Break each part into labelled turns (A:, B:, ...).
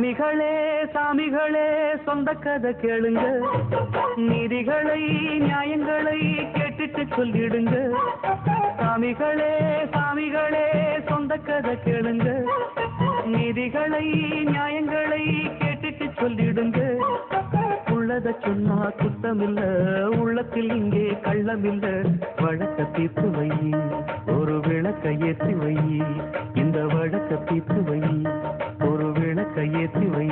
A: சாமிகளே சாமிகளே சொந்த கதை கேளுங்க, நீதிகளை நியாயங்களை கேட்டுட்டு சொல்லிடுங்க. சாமிகளே சாமிகளே சொந்த கதை கேளுங்க, நீதிகளை நியாயங்களை கேட்டுட்டு சொல்லிடுங்க. உள்ளத சொன்னா குத்தமில்ல, உள்ளத்தில் இங்கே கள்ளமில்ல. வழக்க தீர்த்து வை, ஒரு விளக்க ஏற்றி வை. இந்த வழக்க தீர்த்து வை, ஒரு விளக்க ஏற்றி வை.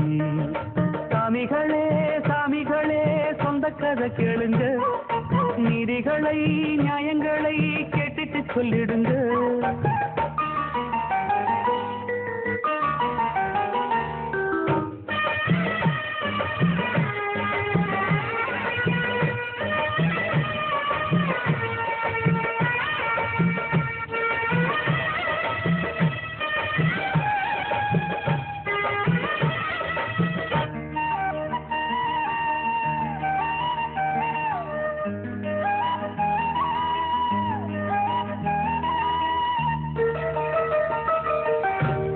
A: சாமிகளே சாமிகளே சொந்த கதை கேளுங்க, நீதிகளை நியாயங்களை கேட்டுட்டு சொல்லிடுங்க.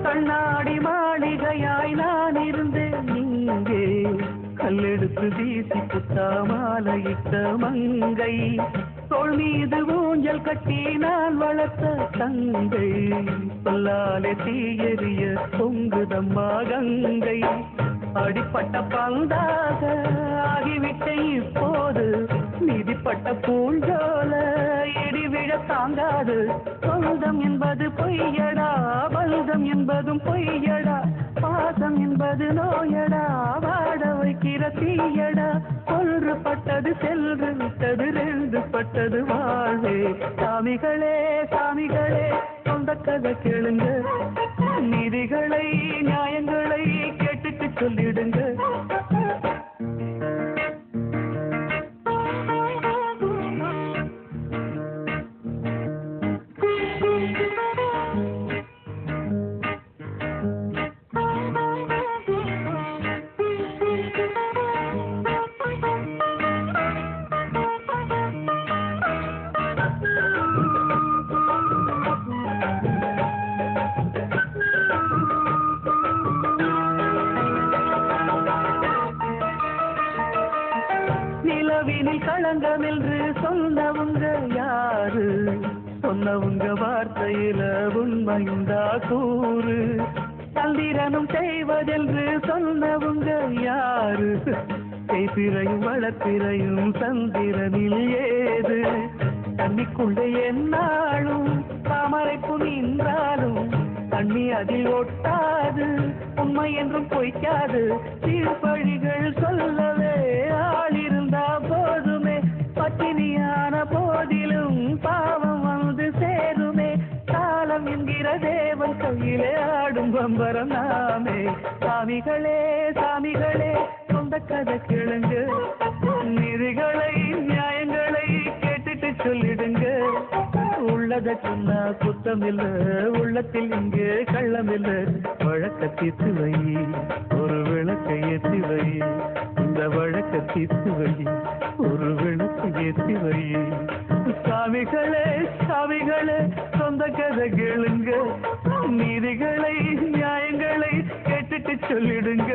A: கண்ணாடி மாளிகையாய் நான் இருந்தேன் நீங்கே, கல்லெடுத்து வீசி புத்தா மாலையிட்ட மங்கை. தோள் மீது ஊஞ்சல் கட்டி நான் வளர்த்த தங்கை, சொல்லாலே தீயெறிய பொங்குதம்மா கங்கை. அடிப்பட்ட பந்தாக ஆகிவிட்ட இப்போது, மிதிப்பட்ட பூஞ்சோல இடிவிழ தாங்காது. சொந்தம் என்பது பொய்யடா, பந்தம் என்பதும் பொய்யடா. பாசம் என்பது நோயடா, வாட வைக்கிற தீயடா. ஒன்று பட்டது சென்று விட்டது, ரெண்டு பட்டது வாழ்வே. சாமிகளே சாமிகளே சொந்த கதை கேளுங்க, நீதிகளை நியாயங்களை கேட்டுட்டு சொல்லிடுங்க. நிலவினில் களங்கம் என்று சொன்னவங்க யாரு? சொன்னவங்க வார்த்தையில உண்மையுண்டா கூறு? சந்திரனும் செய்வதென்று சொன்னவங்க யாரு? செய்திரையும் வளர்த்திரையும் சந்திரனில் ஏது? தண்ணிக்குள்ளே என்னாலும் தாமரைப்பு நின்றாலும் தண்ணி அதில் ஒட்டாது, உண்மை என்றும் பொய்க்காது. தீர்ப்பழிகள் சொல்லவே ஆள் இருந்தா போதுமே, பட்டினியான போதிலும் பாவம் வந்து சேருமே. காலம் என்கிற தேவன் கையிலே ஆடும் பம்பரம் நாமே. சாமிகளே சாமிகளே சொந்த கதை கேளுங்க, நீதிகளை நியாயங்களை கேட்டுட்டு சொல்லிடுங்க. உள்ளத சொன்னா குத்தமில்ல, உள்ளத்தில் இங்கே கள்ளமில்ல. வழக்க தீர்த்து வை, ஒரு விளக்க ஏற்றி வை. இந்த வழக்க தீர்த்து வை, ஒரு விளக்க ஏற்றி வை. சாமிகளே சாமிகளே சொந்த கதை கேளுங்க, நீதிகளை நியாயங்களை கேட்டுட்டு சொல்லிடுங்க.